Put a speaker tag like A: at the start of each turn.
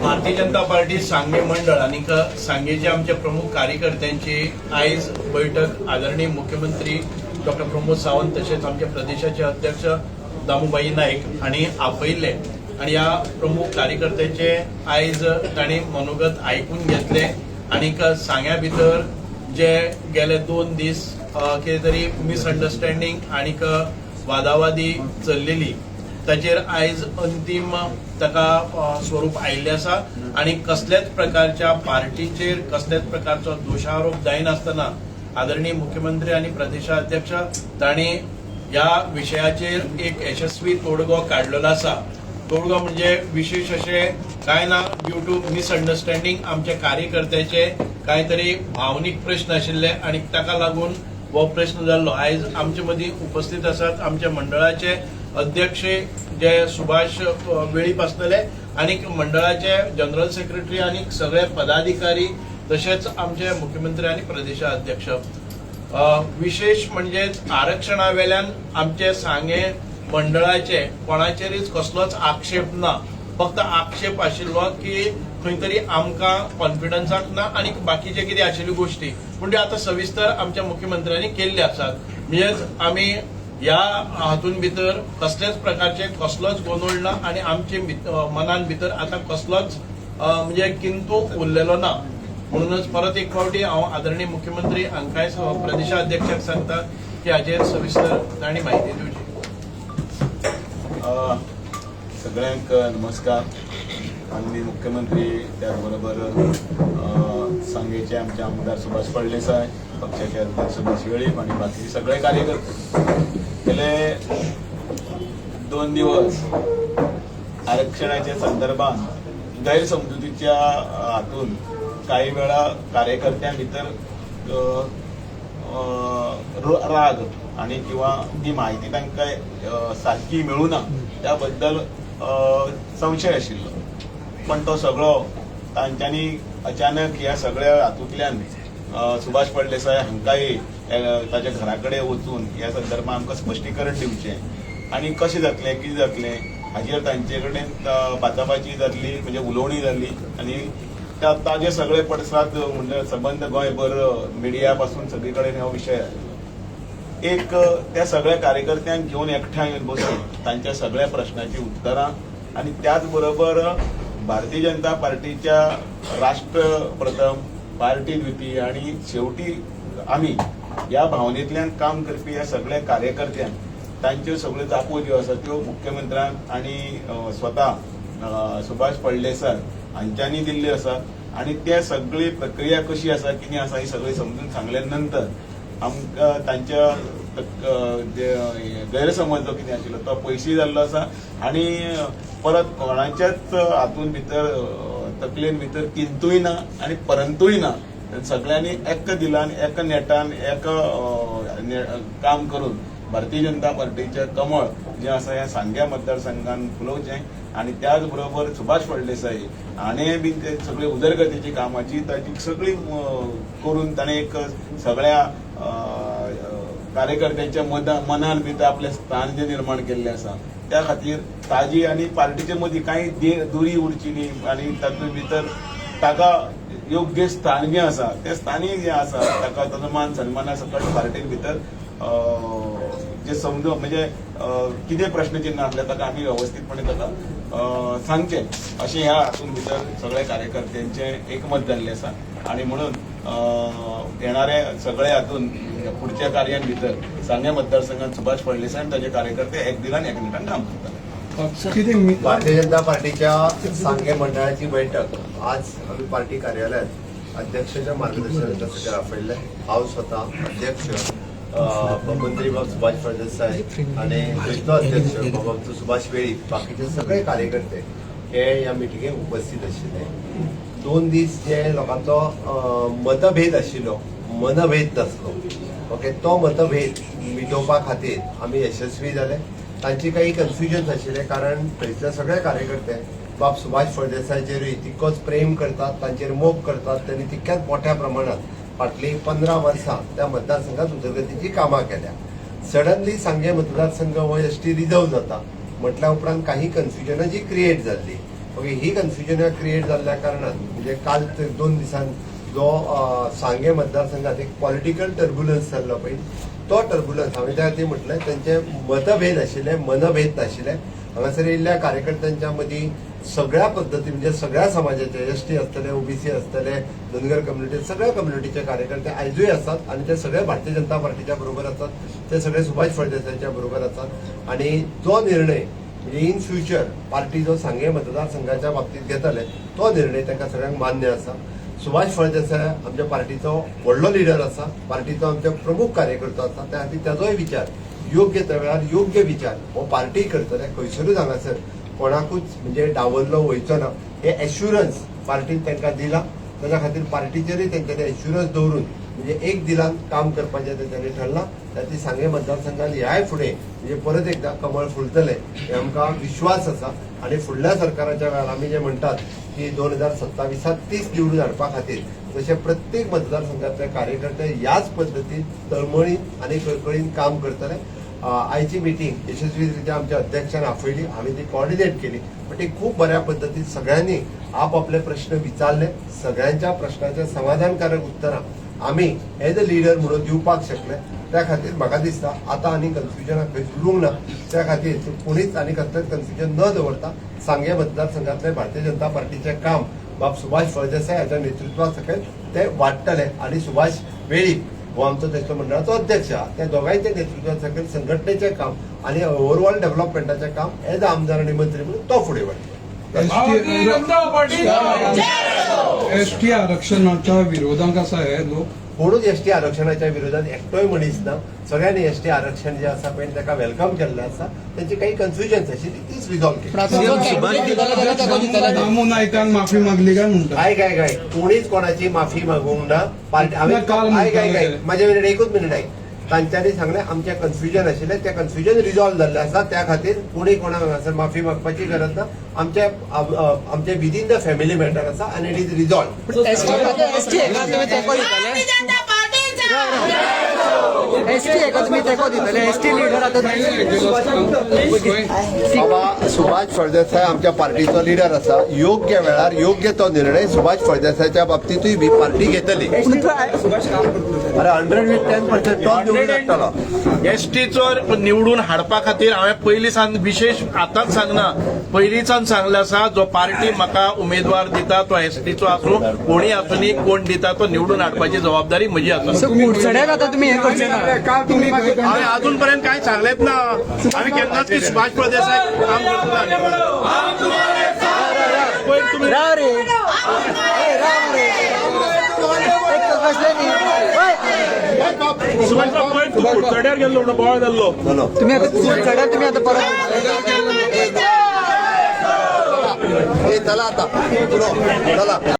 A: Bharatiya Janata party सांगे मंडळ आणि सांगेचे आमचे प्रमुख कार्यकर्त्यांची आयज बैठक आदरणीय मुख्यमंत्री डॉक्टर प्रमोद सावंत तसेच आमचे प्रदेशाचे अध्यक्ष दामूबाई नाईक हांणी आपयले आणि या प्रमुख कार्यकर्त्याचे आयज तांणी मनोगत आयकून घेतले आणि सांग्या भितर जे गेले 2 दीस कितें तरी मिसअंडरस्टँडिंग आणि वादावादी चल्लेली ताचेर आयज अंतिम ताका स्वरूप आयिल्लें आसा आणि कसल्याच प्रकारच्या पार्टीचेर कसल्याच प्रकारचो दोषारोप जायनासतना आदरणीय मुख्यमंत्री आणि प्रदेशाध्यक्ष तांणी ह्या विशयाचेर एक यशस्वी तोडगो काडलेलो आसा. तोडगो म्हणजे विशेष असे काय ना, ड्यू टू मिसअंडरस्टँडिंग आमच्या कार्यकर्त्याचे काहीतरी भावनीक प्रश्न आशिल्ले आणि ताका लागून हो प्रश्न जाल्लो. आयज आमचे मदीं उपस्थित आसात आमच्या मंडळाचे अध्यक्ष जे सुभाष वेळीप आसतले आणि मंडळाचे जनरल सेक्रेटरी आणि सगळे पदाधिकारी तसेच आमचे मुख्यमंत्री आणि प्रदेशाध्यक्ष. विशेष म्हणजे आरक्षणावेल्यान आमचे सांगे मंडळाचे कोणाचेरच कसलोच आक्षेप ना. फक्त आक्षेप आशिल्लो की खंय तरी आमकां कॉन्फिडन्साक ना आणि बाकीचे कितें आशिल्ल्यो गोष्टी म्हणजे आता सविस्तर आमच्या मुख्यमंत्र्यांनी केल्ले आसात. म्हणजेच आमी ह्या हातून भितर कसल्याच प्रकारचे कसलोच गोंधळ ना आणि आमचे मनान भितर आता कसलोच म्हणजे किंतू उरलेलो ना. म्हणूनच परत एक फावटी हांव आदरणीय मुख्यमंत्री हांकांय प्रदेशाध्यक्षाक सांगता की हाचेर सविस्तर तांणी म्हायती दिवची.
B: सगळ्यांक नमस्कार. आम्ही मुख्यमंत्री त्याचबरोबर सांगेचे आमचे आमदार सुभाष फळदेसाय, पक्षाचे अध्यक्ष सुभाष वेळीप आणि बाकी सगळे कार्यकर्ते गेले 2 दिवस आरक्षणाच्या संदर्भात गैरसमजुतीच्या हातून काही वेळा कार्यकर्त्यां भितर राग आणि किंवा ती माहिती तांकां सारकी मेळुना त्याबद्दल संशय आशिल्लो. पण तो सगळो तांच्यांनी अचानक ह्या सगळ्या हातूंतल्यान सुभाष फळदेसाय हांकांय ताच्या घरा कडेन वचून ह्या संदर्भात आमकां स्पश्टीकरण दिवचें आणि कशें जातलें कितें जातलें हाचेर तांचे कडेन बाचाबाची जातली म्हणजे उलोवणी जाली आणि ताजे सगळे पडसाद म्हणजे संबंध गोंयभर मिडिया पासून सगळी कडेन हो विशय एक त्या सगळ्या कार्यकर्त्यांक घेवन एकठांय येवन बसून तांच्या सगळ्या प्रश्नांची उत्तरां आणि त्याच बरोबर भारतीय जनता पार्टीच्या राष्ट्र प्रथम पार्टी द्वितीय आणि शेवटी आम्ही या भावनेतल्यान काम करपी ह्या सगळ्या कार्यकर्त्यांक तांच्यो सगळ्यो जापो ज्यो आसा त्यो मुख्यमंत्र्यान आणि स्वता सुभाष फळदेसाय हांच्यांनी दिल्ल्यो आसा आणि त्या सगळी प्रक्रिया कशी आसा कितें आसा ही सगळी समजून सांगल्या नंतर आमकां तांच्या गैरसमज जो कितें आशिल्लो तो पयसुय जाल्लो आसा आणि परत कोणाच्याच हातून भितर तकलेन भितर किंतूय ना आणि परंतूय ना. सगळ्यांनी एक दिलान एक नेटान एक काम करून भारतीय जनता पार्टीचे कमळ जे आसा ह्या सांग्या मतदारसंघान फुलोवचें आणि त्याच बरोबर सुभाष फळदेसाय हाणें बी ते सगळे उदरगतीची कामाची ताची सगळी करून ताणें एक सगळ्या कार्यकर्त्यांच्या मनान भितर आपलें स्थान जे निर्माण केल्लें आसा त्या खातीर ताजी आनी पार्टीचे मदीं कांय दुरी उरची न्ही आणि तातूंत भितर ताका योग्य स्थान जें आसा तें स्थानीय जें आसा ताका ताचो मान सन्माना सकट पार्टी भितर जे समजो म्हणजे कितें प्रश्नचिन्ह आसलें ताका आमी वेवस्थीतपणे ताका सांगचें अशें ह्या हातून भितर सगळ्या कार्यकर्त्यांचें एकमत जाल्लें आसा आणि म्हणून येणारे सगळे हातून पुढच्या कार्यां भितर सांगे मतदारसंघात सुभाष फळदेसाय आणि ताचे कार्यकर्ते एक दिलान एक मिनिटान काम करतले.
C: भारतीय जनता पार्टीच्या सांगे मंडळाची बैठक आज आम्ही पार्टी कार्यालयात अध्यक्षाच्या मार्गदर्शनाखातीर आपयल्ले. हांव स्वता अध्यक्ष मंत्री बाब सुभाष फळदेसाय आणि कृष्ण अध्यक्ष बाब सुभाष वेळीप बाकीचे सगळे कार्यकर्ते हे या मिटिंगेक उपस्थित आशिल्ले. 2 दीस जे लोकांचो मतभेद आशिल्लो मनभेद नासलो ओके तो मतभेद मिटोवपा खातीर आमी यशस्वी जाले. तांची काही कन्फ्युजन्स आशिल्ले कारण थंयसले सगळे कार्यकर्ते बाब सुभाष फळदेसायचेरूय तितकोच प्रेम करतात तांचेर मोग करतात. त्यांनी तितक्याच मोठ्या प्रमाणात फाटली 15 वर्सां त्या मतदारसंघात उदरगतीची कामां केल्या. सडनली सांगे मतदारसंघ हो एसटी रिजर्व जाता म्हटल्या उपरांत काही कन्फ्युजनां जी क्रिएट जाल्ली ओके, ही कन्फ्युजन क्रिएट जाल्ल्या कारणान म्हणजे काल 2 दिसान जो सांगे मतदारसंघात एक पॉलिटिकल टर्ब्युलन्स जाल्लो पळय, तो टर्ब्युलन्स हांवें त्या खातीर म्हटलें त्यांचे मतभेद आशिल्ले, मनभेद नाशिल्ले. हांगासर येयल्ल्या कार्यकर्त्यांच्या मदीं सगळ्या पद्दती म्हणजे सगळ्या समाजाचे एसटी आसतले, ओबीसी आसतले, धनगर कम्युनिटी, सगळ्या कम्युनिटीचे कार्यकर्ते आयजूय आसात आणि ते सगळे भारतीय जनता पार्टीच्या बरोबर आसात. ते सगळे सुभाष फळदेसायच्या बरोबर आसात आणि जो निर्णय म्हणजे इन फ्युचर पार्टी जो सांगे मतदारसंघाच्या बाबतीत घेतले तो निर्णय तांकां सगळ्यांक मान्य आसा. सुभाष फळदेसाय आमच्या पार्टीचो व्हडलो लिडर आसा, पार्टीचो आमचो प्रमुख कार्यकर्तो आसा. त्या खातीर ताजोय विचार योग्य त्या वेळार योग्य विचार हो पार्टी करतले. खंयसरूच हांगासर कोणाकूच म्हणजे डावल्लो वयचो ना हे एश्युरन्स पार्टीन तांकां दिला. ताच्या खातीर पार्टीचेरूय तेंच्यांनी एश्युरन्स दवरून म्हणजे एक दिलान काम करपाचें तेंच्यांनी ठरलां. त्याची सांगे मतदारसंघात ह्याय फुडें म्हणजे परत एकदा कमळ फुलतले हे आमकां विश्वास आसा. आणि फुडल्या सरकाराच्या वेळार आमी जे म्हणटात की 2027 30 निवडून हाडपा खातीर तशे प्रत्येक मतदारसंघातले कार्यकर्ते ह्याच पद्दतीन तळमळीन आनी कळकळीन काम करतले. आयची मिटींग यशस्वीरित्या आमच्या अध्यक्षान आपयली, हांवें ती कोऑर्डिनेट केली. पण ती खूप बऱ्या पद्दतीन सगळ्यांनी आपापले प्रश्न विचारले. सगळ्यांच्या प्रश्नाचे समाधानकारक उतरां आमी एज अ लिडर म्हणून दिवपाक शकले. त्या खातीर म्हाका दिसता आतां आनी कन्फ्युजनाक खंय उरूंक ना. त्या खातीर कोणीच आनी कसलेंच कन्फ्युजन न दवरता सांगे मतदारसंघातले भारतीय जनता पार्टीचे काम बाब सुभाष फळदेसाय हाच्या नेतृत्वा सकयल ते वाडटले आणि सुभाष वेळीप हो आमचो तेचो मंडळाचो अध्यक्ष आहा, त्या दोगांयच्या नेतृत्वा सकयल संघटनेचें काम आणि ओव्हरऑल डेव्हलपमेंटाचें काम एज अ आमदार आणि मंत्री म्हणून तो फुडें वाडटलो.
D: एसटी आरक्षणाच्या विरोधात आसा हे लोक.
C: कोणूच एसटी आरक्षणाच्या विरोधात एकटोय मनीस ना. सगळ्यांनी एसटी आरक्षण जे आसा पळय ताका वेलकम केल्लें आसा. त्यांची काही कन्फ्युजन्स आशिल्ली तीच रिझॉल्व केली.
D: दामू नायकान माफी मागली काय म्हणटा?
C: काय कोणीच कोणाची माफी मागूंक ना. माझ्या मिनिट एकूच मिनिट आहे. तांच्यांनी सांगलें आमचें कन्फ्युजन आशिल्लें, तें कन्फ्युजन रिझॉल्व जाल्लें आसा. त्या खातीर कोणी कोणाक हांगासर माफी मागपाची गरज ना. आमचे विदीन द फॅमिली मॅटर आसा आनी इट इज रिझॉल्व. बाबा सुभाष फळदेसाय आमच्या पार्टीचो लिडर आसा. योग्य वेळार योग्य तो निर्णय सुभाष फळदेसायच्या बाबतीतूय बी पार्टी घेतली. अरे 110% तो निवडून हाडटलो.
A: एसटीचो निवडून हाडपा खातीर हांवें पयलींसान विशेष आतांच सांगना, पयलींच्यान सांगलें आसा जो पार्टी म्हाका उमेदवार दिता तो एसटीचो आसूं कोणी आसुनी, कोण दिता तो निवडून हाडपाची जबाबदारी म्हजी आसा. हांवें अजून पर्यंत कांय सांगलेंच ना. हांवें केन्नाच की सुभाष फळदेसाय काम करता गेल्लो बोवाळ जाल्लो.
E: तुम्ही आता परत
C: चला आता चला.